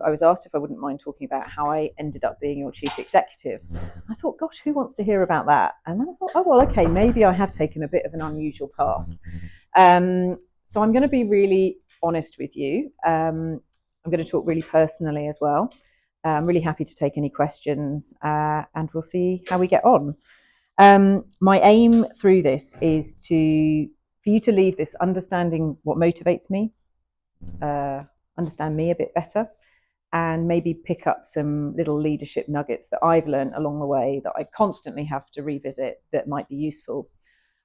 I was asked if I wouldn't mind talking about how I ended up being your chief executive. I thought, gosh, who wants to hear about that? And then I thought, oh, well, okay, maybe I have taken a bit of an unusual path. So I'm going to be really honest with you. I'm going to talk really personally as well. I'm really happy to take any questions, and we'll see how we get on. My aim through this is for you to leave this understanding what motivates me, understand me a bit better, and maybe pick up some little leadership nuggets that I've learned along the way that I constantly have to revisit that might be useful.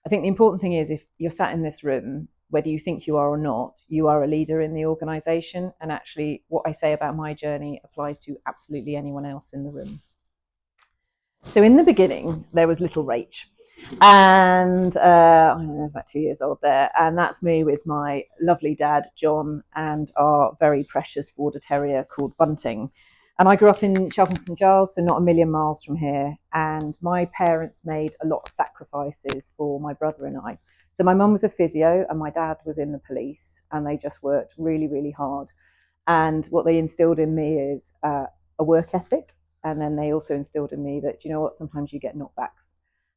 I think the important thing is, if you're sat in this room, whether you think you are or not, you are a leader in the organisation. And actually, what I say about my journey applies to absolutely anyone else in the room. So in the beginning, there was little Rach. And I don't know, I was about 2 years old there. And that's me with my lovely dad, John, and our very precious border terrier called Bunting. And I grew up in Cheltenham St Giles, so not a million miles from here. And my parents made a lot of sacrifices for my brother and I. So my mum was a physio and my dad was in the police, and they just worked really, really hard. And what they instilled in me is a work ethic. And then they also instilled in me that, you know what, sometimes you get knockbacks,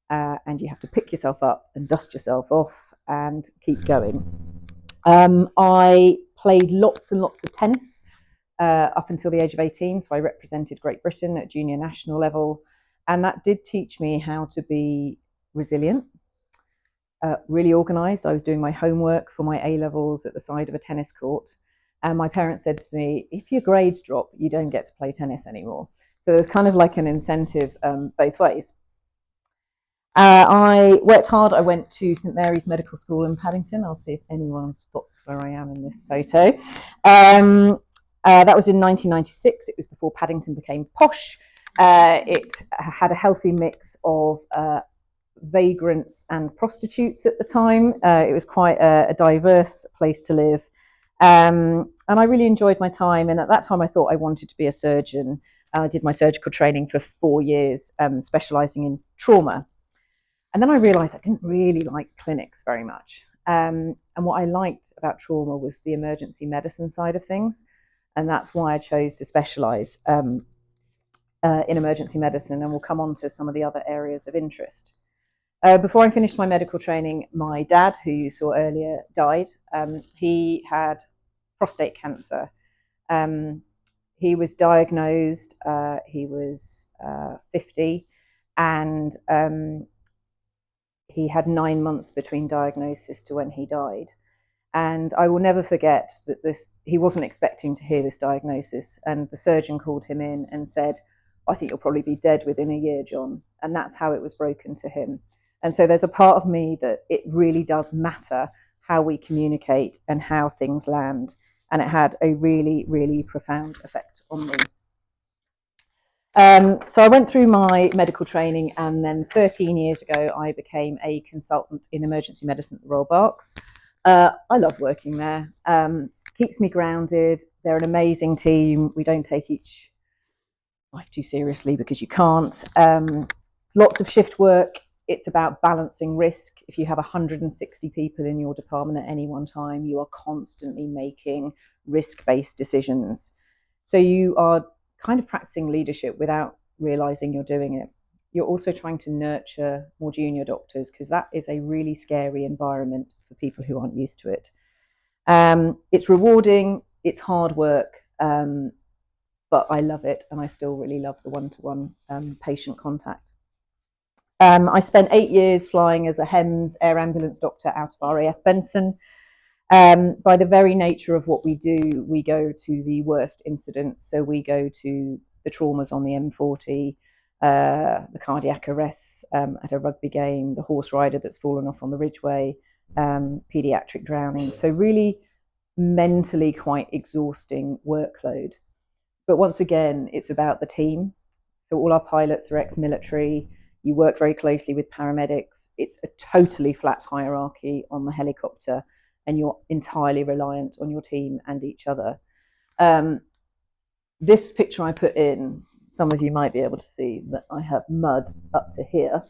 and you have to pick yourself up and dust yourself off and keep going. I played lots and lots of tennis up until the age of 18. So I represented Great Britain at junior national level. And that did teach me how to be resilient, really organised. I was doing my homework for my A-levels at the side of a tennis court. And my parents said to me, if your grades drop, you don't get to play tennis anymore. So there's kind of like an incentive both ways. I worked hard. I went to St Mary's Medical School in Paddington. I'll see if anyone spots where I am in this photo. That was in 1996. It was before Paddington became posh. It had a healthy mix of vagrants and prostitutes at the time. It was quite a diverse place to live. And I really enjoyed my time. And at that time, I thought I wanted to be a surgeon. I did my surgical training for 4 years, specialising in trauma. And then I realised I didn't really like clinics very much. And what I liked about trauma was the emergency medicine side of things. And that's why I chose to specialise in emergency medicine. And we'll come on to some of the other areas of interest. Before I finished my medical training, my dad, who you saw earlier, died. He had prostate cancer. He was diagnosed, he was 50, and he had 9 months between diagnosis to when he died. And I will never forget that he wasn't expecting to hear this diagnosis. And the surgeon called him in and said, I think you'll probably be dead within a year, John. And that's how it was broken to him. And so there's a part of me that it really does matter how we communicate and how things land. And it had a really, really profound effect on me. So I went through my medical training, and then 13 years ago, I became a consultant in emergency medicine at the Royal Berks. I love working there. Keeps me grounded. They're an amazing team. We don't take each life too seriously because you can't. It's lots of shift work. It's about balancing risk. If you have 160 people in your department at any one time, you are constantly making risk-based decisions. So you are kind of practicing leadership without realizing you're doing it. You're also trying to nurture more junior doctors, because that is a really scary environment for people who aren't used to it. It's rewarding, it's hard work, but I love it, and I still really love the one-to-one patient contact. I spent 8 years flying as a HEMS air ambulance doctor out of RAF Benson. By the very nature of what we do, we go to the worst incidents. So we go to the traumas on the M40, the cardiac arrests at a rugby game, the horse rider that's fallen off on the Ridgeway, paediatric drowning. So really mentally quite exhausting workload. But once again, it's about the team. So all our pilots are ex-military. You work very closely with paramedics. It's a totally flat hierarchy on the helicopter, and you're entirely reliant on your team and each other. This picture I put in, some of you might be able to see that I have mud up to here.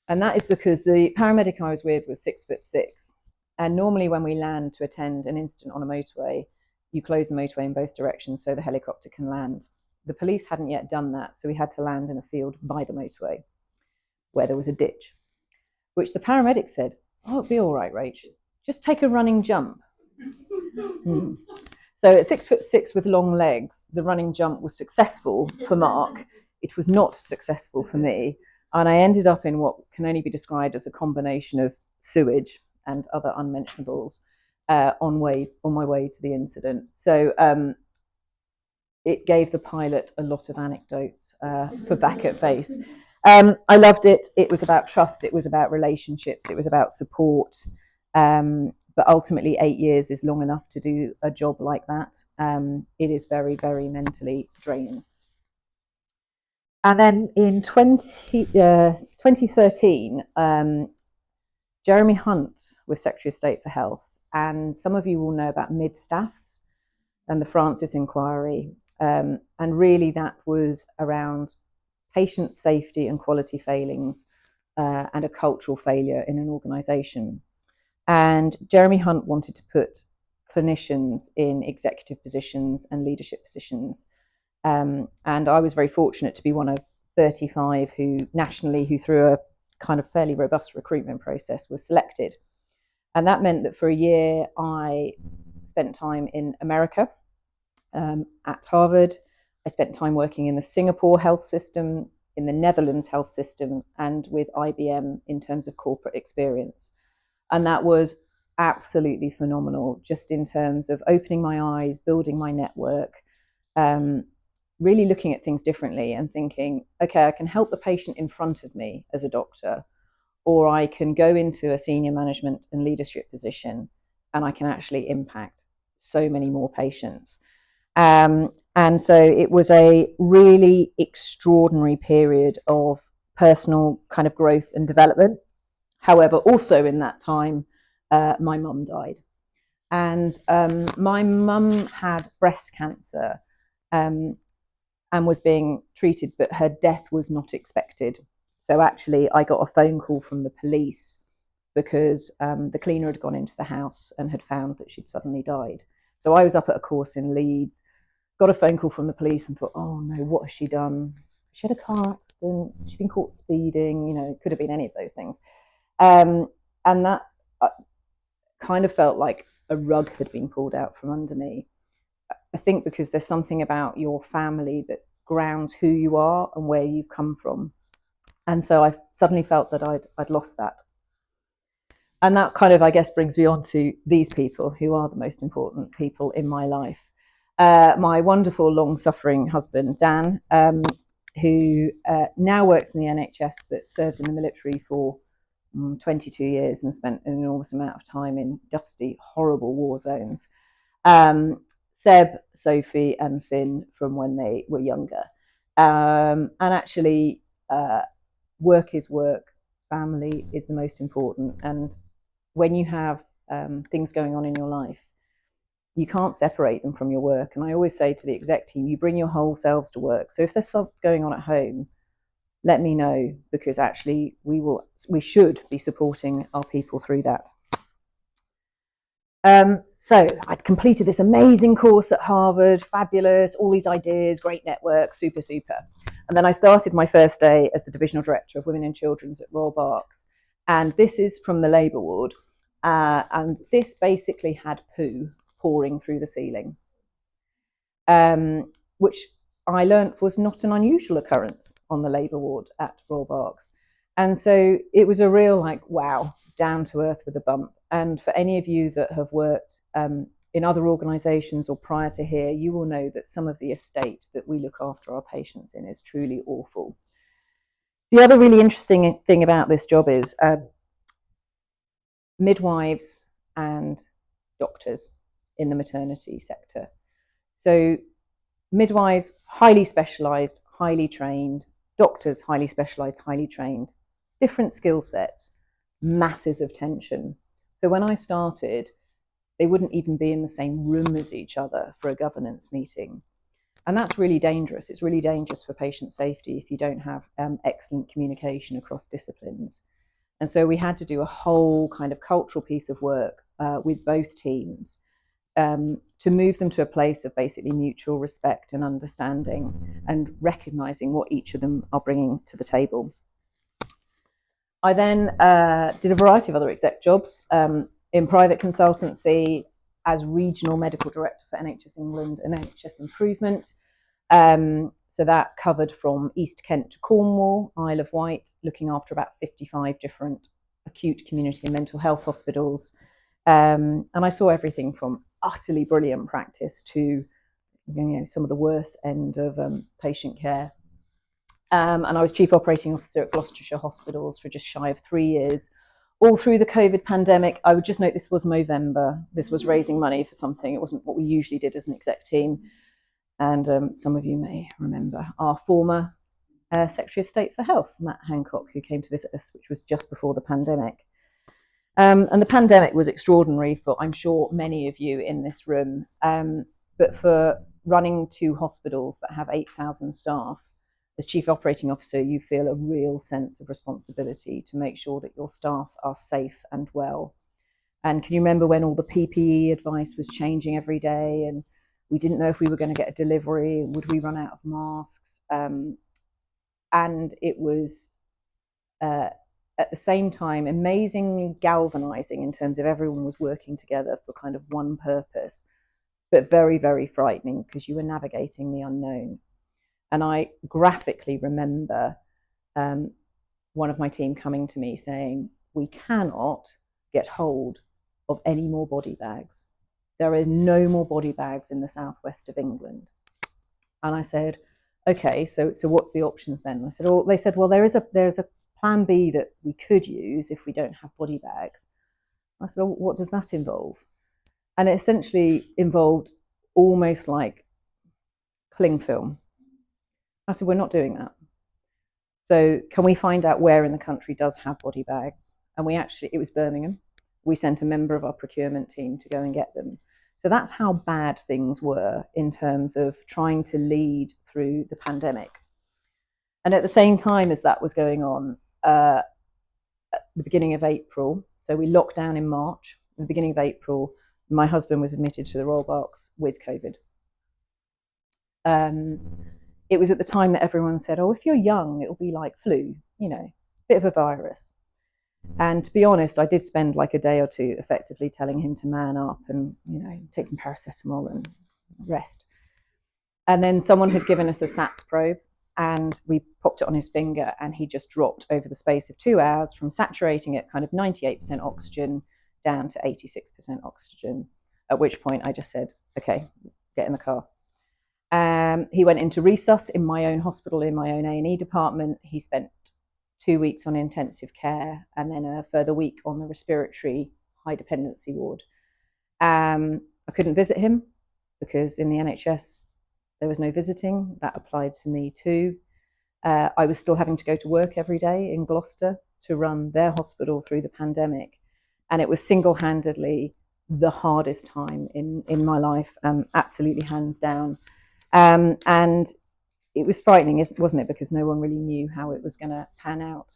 And that is because the paramedic I was with was 6'6". And normally when we land to attend an incident on a motorway, you close the motorway in both directions so the helicopter can land. The police hadn't yet done that, so we had to land in a field by the motorway where there was a ditch, which the paramedic said, "Oh, it'll be all right, Rach. Just take a running jump." So at 6'6" with long legs, the running jump was successful for Mark. It was not successful for me. And I ended up in what can only be described as a combination of sewage and other unmentionables on my way to the incident. So it gave the pilot a lot of anecdotes for back at base. I loved it. It was about trust. It was about relationships. It was about support. But ultimately, 8 years is long enough to do a job like that. It is very, very mentally draining. And then in 2013, Jeremy Hunt was Secretary of State for Health. And some of you will know about mid-staffs and the Francis inquiry. And really that was around patient safety and quality failings and a cultural failure in an organisation. And Jeremy Hunt wanted to put clinicians in executive positions and leadership positions. And I was very fortunate to be one of 35 who nationally, who through a kind of fairly robust recruitment process was selected. And that meant that for a year I spent time in America at Harvard. I spent time working in the Singapore health system, in the Netherlands health system, and with IBM in terms of corporate experience. And that was absolutely phenomenal, just in terms of opening my eyes, building my network, really looking at things differently and thinking, okay, I can help the patient in front of me as a doctor, or I can go into a senior management and leadership position and I can actually impact so many more patients. And so it was a really extraordinary period of personal kind of growth and development. However, also in that time, my mum died. And my mum had breast cancer and was being treated, but her death was not expected. So actually, I got a phone call from the police because the cleaner had gone into the house and had found that she'd suddenly died. So I was up at a course in Leeds, got a phone call from the police and thought, oh no, what has she done? She had a car accident, she'd been caught speeding, you know, it could have been any of those things. And that kind of felt like a rug had been pulled out from under me. I think because there's something about your family that grounds who you are and where you've come from. And so I suddenly felt that I'd lost that. And that kind of, I guess, brings me on to these people who are the most important people in my life. My wonderful, long-suffering husband, Dan, who now works in the NHS but served in the military for 22 years and spent an enormous amount of time in dusty, horrible war zones. Seb, Sophie and Finn from when they were younger. And actually, work is work, family is the most important. And when you have things going on in your life, you can't separate them from your work. And I always say to the exec team, you bring your whole selves to work. So if there's something going on at home, let me know, because actually we should be supporting our people through that. So I'd completed this amazing course at Harvard, fabulous, all these ideas, great network, super. And then I started my first day as the Divisional Director of Women and Children's at Royal Berks. And this is from the labour ward. And this basically had poo pouring through the ceiling, which I learned was not an unusual occurrence on the labour ward at Royal Berks. And so it was a real like, wow, down to earth with a bump. And for any of you that have worked in other organisations or prior to here, you will know that some of the estate that we look after our patients in is truly awful. The other really interesting thing about this job is midwives and doctors in the maternity sector. So midwives, highly specialised, highly trained, doctors, highly specialised, highly trained, different skill sets, masses of tension. So when I started, they wouldn't even be in the same room as each other for a governance meeting. And that's really dangerous. It's really dangerous for patient safety if you don't have excellent communication across disciplines. And so we had to do a whole kind of cultural piece of work with both teams to move them to a place of basically mutual respect and understanding and recognizing what each of them are bringing to the table. I then did a variety of other exec jobs in private consultancy as regional medical director for NHS England and NHS Improvement. So that covered from East Kent to Cornwall, Isle of Wight, looking after about 55 different acute community and mental health hospitals. And I saw everything from utterly brilliant practice to some of the worst end of patient care. And I was Chief Operating Officer at Gloucestershire Hospitals for just shy of 3 years, all through the COVID pandemic. I would just note this was Movember. This was raising money for something. It wasn't what we usually did as an exec team. And some of you may remember our former Secretary of State for Health, Matt Hancock, who came to visit us, which was just before the pandemic. And the pandemic was extraordinary for, I'm sure, many of you in this room. But for running 2 hospitals that have 8,000 staff, as Chief Operating Officer, you feel a real sense of responsibility to make sure that your staff are safe and well. And can you remember when all the PPE advice was changing every day, and we didn't know if we were going to get a delivery, would we run out of masks? And it was, at the same time, amazingly galvanizing in terms of everyone was working together for kind of one purpose, but very, very frightening because you were navigating the unknown. And I graphically remember one of my team coming to me saying, we cannot get hold of any more body bags. There are no more body bags in the southwest of England. And I said, okay, so what's the options then? I said, oh, they said, well, there's a plan B that we could use if we don't have body bags. I said, oh, what does that involve? And it essentially involved almost like cling film. I said, we're not doing that. So can we find out where in the country does have body bags? And it was Birmingham. We sent a member of our procurement team to go and get them. So that's how bad things were in terms of trying to lead through the pandemic. And at the same time as that was going on, at the beginning of April, so we locked down in March, at the beginning of April, my husband was admitted to the Royal Berks with COVID. It was at the time that everyone said, oh, if you're young, it'll be like flu, bit of a virus. And to be honest, I did spend like a day or two effectively telling him to man up and, take some paracetamol and rest. And then someone had given us a SATS probe and we popped it on his finger and he just dropped over the space of 2 hours from saturating at kind of 98% oxygen down to 86% oxygen, at which point I just said, okay, get in the car. He went into resus in my own hospital, in my own A&E department. He spent 2 weeks on intensive care and then a further week on the respiratory high dependency ward. I couldn't visit him because in the NHS there was no visiting. That applied to me too. I was still having to go to work every day in Gloucester to run their hospital through the pandemic. And it was single-handedly the hardest time in my life, absolutely hands down. And it was frightening, wasn't it? Because no one really knew how it was going to pan out.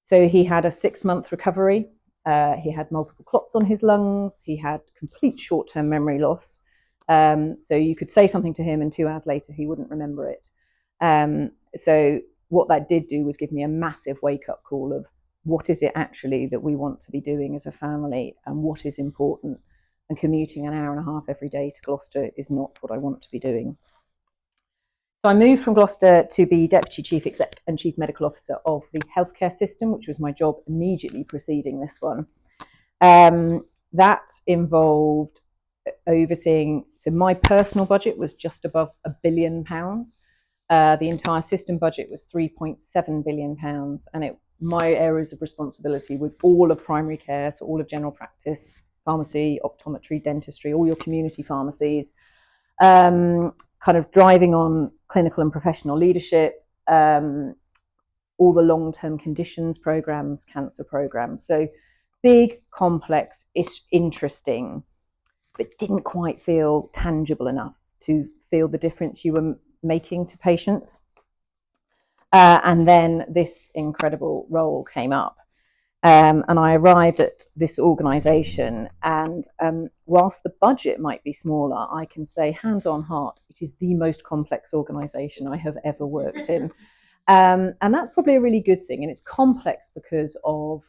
So he had a 6-month recovery. He had multiple clots on his lungs. He had complete short-term memory loss. So you could say something to him and 2 hours later, he wouldn't remember it. So what that did do was give me a massive wake-up call of what is it actually that we want to be doing as a family and what is important. And commuting an hour and a half every day to Gloucester is not what I want to be doing. So I moved from Gloucester to be Deputy Chief Exec and Chief Medical Officer of the healthcare system, which was my job immediately preceding this one. That involved overseeing, so my personal budget was just above £1 billion. The entire system budget was £3.7 billion. And my areas of responsibility was all of primary care, so all of general practice, pharmacy, optometry, dentistry, all your community pharmacies, kind of driving on clinical and professional leadership, all the long-term conditions programs, cancer programs. So big, complex, interesting, but didn't quite feel tangible enough to feel the difference you were making to patients. And then this incredible role came up. And I arrived at this organisation, and whilst the budget might be smaller, I can say, hand on heart, it is the most complex organisation I have ever worked in. And that's probably a really good thing. And it's complex because of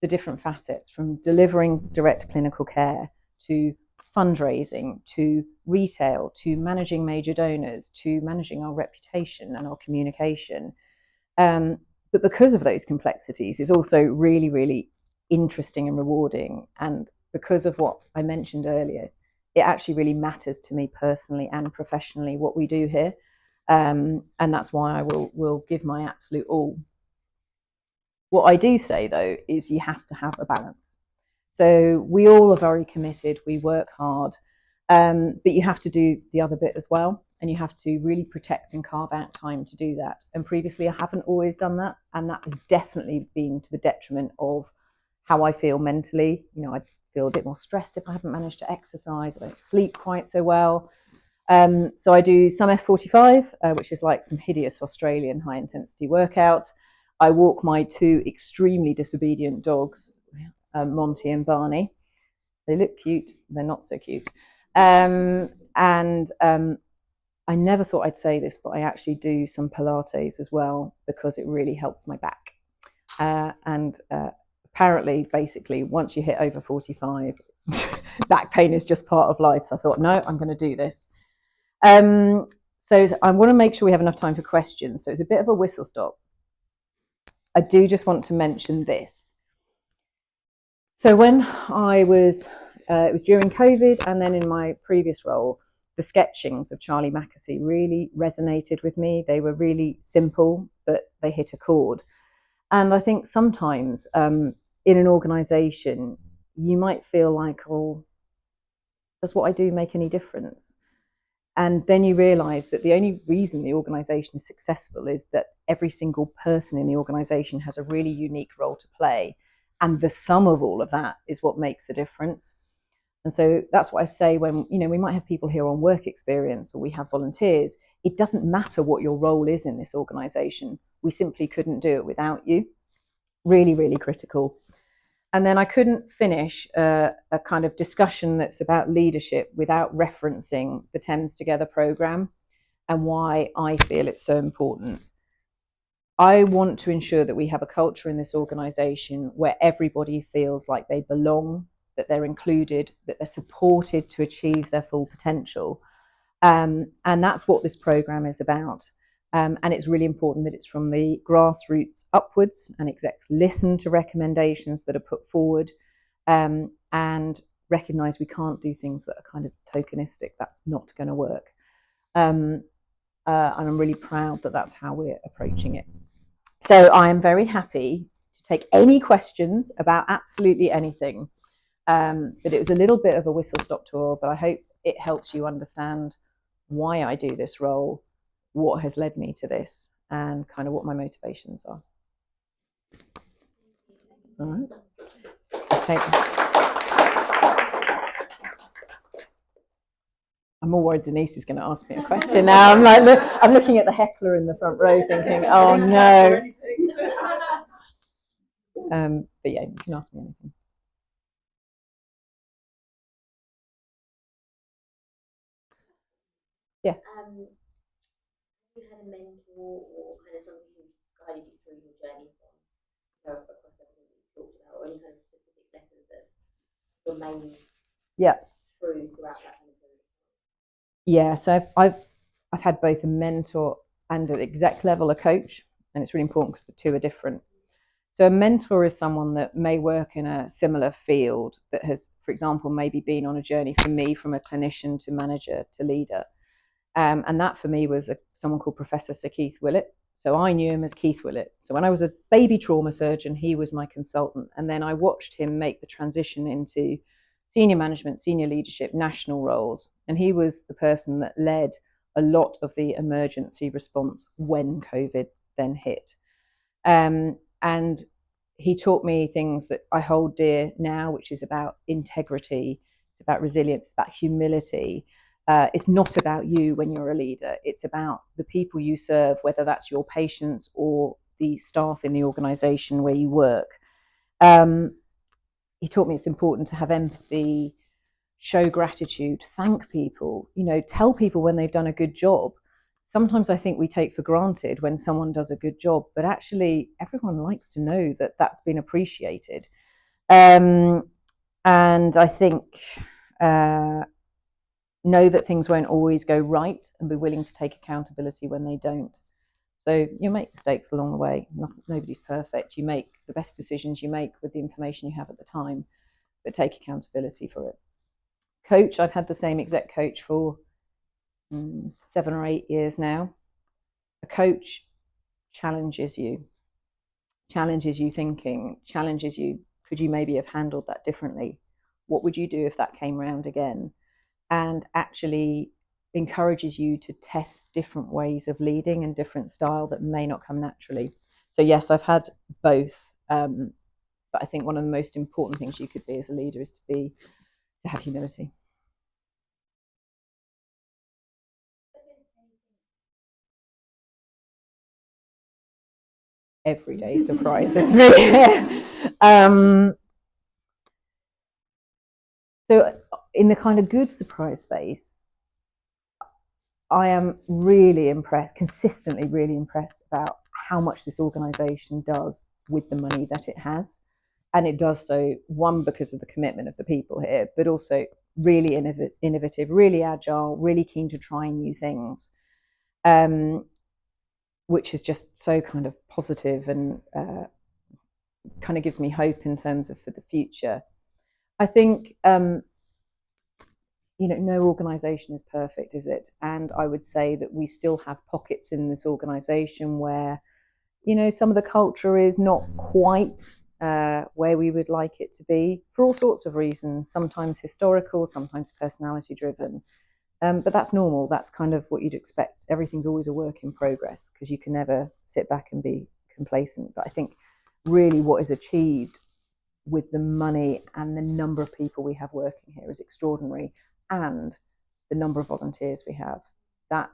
the different facets, from delivering direct clinical care to fundraising to retail to managing major donors to managing our reputation and our communication. But because of those complexities, it's also really, really interesting and rewarding. And because of what I mentioned earlier, it actually really matters to me personally and professionally what we do here. And that's why I will give my absolute all. What I do say, though, is you have to have a balance. So we all are very committed, we work hard, but you have to do the other bit as well. And you have to really protect and carve out time to do that. And previously, I haven't always done that. And that has definitely been to the detriment of how I feel mentally. You know, I feel a bit more stressed if I haven't managed to exercise. I don't sleep quite so well. So I do some F45, which is like some hideous Australian high intensity workout. I walk my two extremely disobedient dogs, Monty and Barney. They look cute, they're not so cute. I never thought I'd say this, but I actually do some Pilates as well because it really helps my back. Apparently, basically, once you hit over 45, back pain is just part of life. So I thought, no, I'm going to do this. So I want to make sure we have enough time for questions. So it's a bit of a whistle stop. I do just want to mention this. So when I was, it was during COVID, and then in my previous role, the sketchings of Charlie Mackesy really resonated with me. They were really simple, but they hit a chord. And I think sometimes in an organisation, you might feel like, oh, does what I do make any difference? And then you realise that the only reason the organisation is successful is that every single person in the organisation has a really unique role to play. And the sum of all of that is what makes a difference. And so that's what I say when, you know, we might have people here on work experience or we have volunteers. It doesn't matter what your role is in this organisation. We simply couldn't do it without you. Really, really critical. And then I couldn't finish a kind of discussion that's about leadership without referencing the Thames Together programme and why I feel it's so important. I want to ensure that we have a culture in this organisation where everybody feels like they belong, that they're included, that they're supported to achieve their full potential. And that's what this programme is about. And it's really important that it's from the grassroots upwards, and execs listen to recommendations that are put forward and recognise we can't do things that are kind of tokenistic. That's not going to work. And I'm really proud that that's how we're approaching it. So I am very happy to take any questions about absolutely anything. But it was a little bit of a whistle-stop tour, but I hope it helps you understand why I do this role, what has led me to this, and kind of what my motivations are. All right. I'm all worried Denise is going to ask me a question now. I'm looking at the heckler in the front row thinking, oh no. But yeah, you can ask me anything. Yeah. You had a mentor or kind of someone who guided you through your journey from across everything that you talked about, or any kind of specific lessons that remain true throughout that kind of period? Yeah, so I've had both a mentor and at exec level a coach, and it's really important because the two are different. So a mentor is someone that may work in a similar field that has, for example, maybe been on a journey for me from a clinician to manager to leader. And that for me was someone called Professor Sir Keith Willett. So I knew him as Keith Willett. So when I was a baby trauma surgeon, he was my consultant. And then I watched him make the transition into senior management, senior leadership, national roles. And he was the person that led a lot of the emergency response when COVID then hit. And he taught me things that I hold dear now, which is about integrity, it's about resilience, it's about humility. It's not about you when you're a leader. It's about the people you serve, whether that's your patients or the staff in the organisation where you work. He taught me it's important to have empathy, show gratitude, thank people, tell people when they've done a good job. Sometimes I think we take for granted when someone does a good job, but actually everyone likes to know that that's been appreciated. And I think know that things won't always go right and be willing to take accountability when they don't. So you make mistakes along the way. Nobody's perfect. You make the best decisions you make with the information you have at the time, but take accountability for it. Coach, I've had the same exec coach for 7 or 8 years now. A coach challenges you thinking, challenges you, could you maybe have handled that differently? What would you do if that came round again? And actually encourages you to test different ways of leading and different style that may not come naturally. So yes, I've had both, but I think one of the most important things you could be as a leader is to have humility. Every day surprises me. So in the kind of good surprise space, I am really impressed, consistently really impressed about how much this organisation does with the money that it has. And it does so, one, because of the commitment of the people here, but also really innovative, really agile, really keen to try new things, which is just so kind of positive and kind of gives me hope in terms of for the future. I think no organisation is perfect, is it? And I would say that we still have pockets in this organisation where, some of the culture is not quite where we would like it to be for all sorts of reasons, sometimes historical, sometimes personality driven. But that's normal. That's kind of what you'd expect. Everything's always a work in progress because you can never sit back and be complacent. But I think really what is achieved with the money and the number of people we have working here is extraordinary, and the number of volunteers we have, that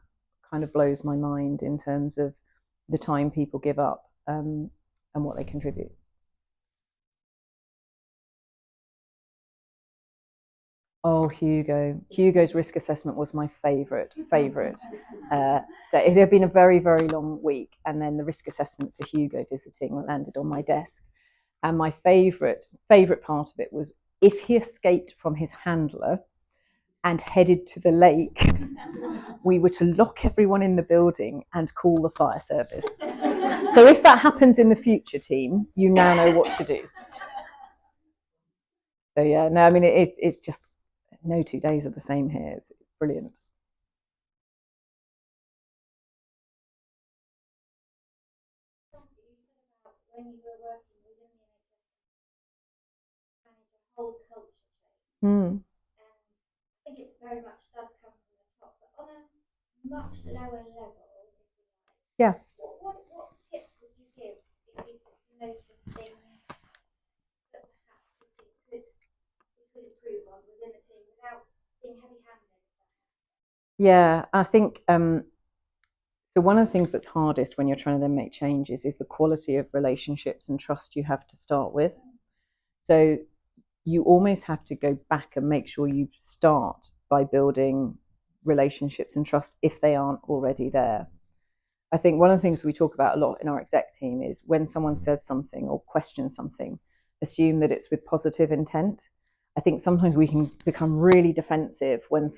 kind of blows my mind in terms of the time people give up and what they contribute. Oh, Hugo's risk assessment was my favourite. It had been a very, very long week, and then the risk assessment for Hugo visiting landed on my desk. And my favourite part of it was if he escaped from his handler and headed to the lake, we were to lock everyone in the building and call the fire service. So if that happens in the future, team, you now know what to do. So yeah, no, I mean it's just no 2 days are the same here. It's brilliant. When you were working within the NHS, manage a whole culture change. Mm. And I think it very much does come from the top, but on a much lower level, if you like. Yeah. What tips would you give if you notice things that perhaps we could improve on within the team without being heavy-handed? Yeah, I think so one of the things that's hardest when you're trying to then make changes is the quality of relationships and trust you have to start with. So you almost have to go back and make sure you start by building relationships and trust if they aren't already there. I think one of the things we talk about a lot in our exec team is when someone says something or questions something, assume that it's with positive intent. I think sometimes we can become really defensive when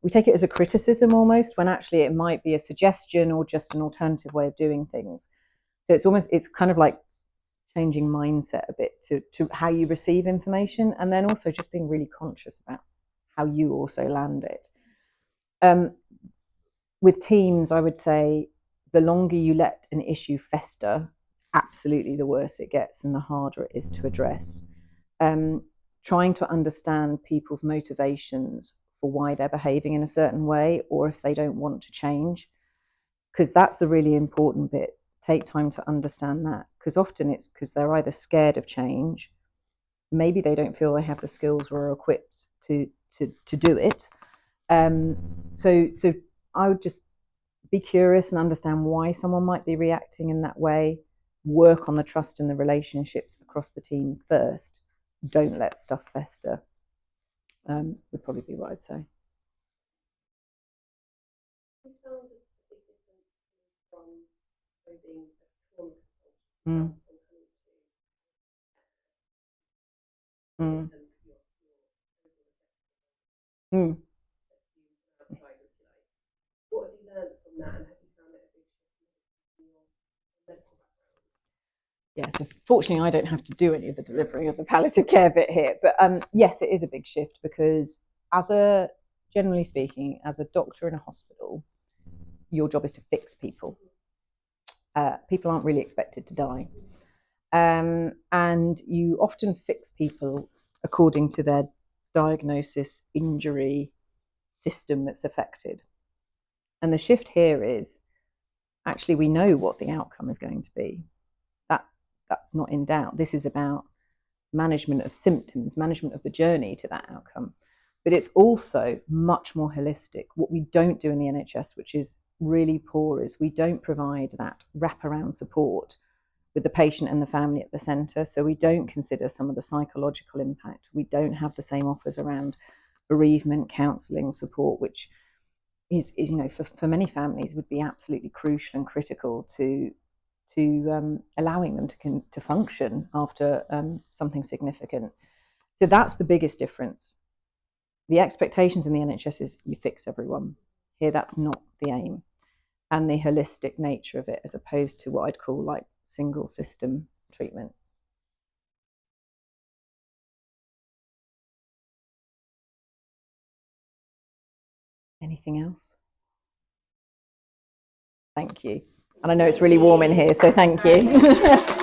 we take it as a criticism almost, when actually it might be a suggestion or just an alternative way of doing things. So it's kind of like changing mindset a bit to how you receive information, and then also just being really conscious about how you also land it. With teams, I would say the longer you let an issue fester, absolutely the worse it gets and the harder it is to address. Trying to understand people's motivations for why they're behaving in a certain way, or if they don't want to change, because that's the really important bit. Take time to understand that, because often it's because they're either scared of change, maybe they don't feel they have the skills or are equipped to do it. So I would just be curious and understand why someone might be reacting in that way. work on the trust and the relationships across the team first. Don't let stuff fester. Would probably be what I'd say. Mm. Mm. Mm. What have you learned from that, and have you found it a big shift in your medical background? Yeah, so fortunately I don't have to do any of the delivering of the palliative care bit here, but yes, it is a big shift because generally speaking, as a doctor in a hospital, your job is to fix people. People aren't really expected to die. And you often fix people according to their diagnosis, injury, system that's affected. And the shift here is actually we know what the outcome is going to be. That's not in doubt. This is about management of symptoms, management of the journey to that outcome. But it's also much more holistic. What we don't do in the NHS, which is really poor, is we don't provide that wraparound support with the patient and the family at the centre. So we don't consider some of the psychological impact. We don't have the same offers around bereavement, counselling, support, which is for many families would be absolutely crucial and critical to allowing them to function after something significant. So that's the biggest difference. The expectations in the NHS is you fix everyone. Here, that's not the aim. And the holistic nature of it, as opposed to what I'd call like single system treatment. Anything else? Thank you. And I know it's really warm in here, so thank you.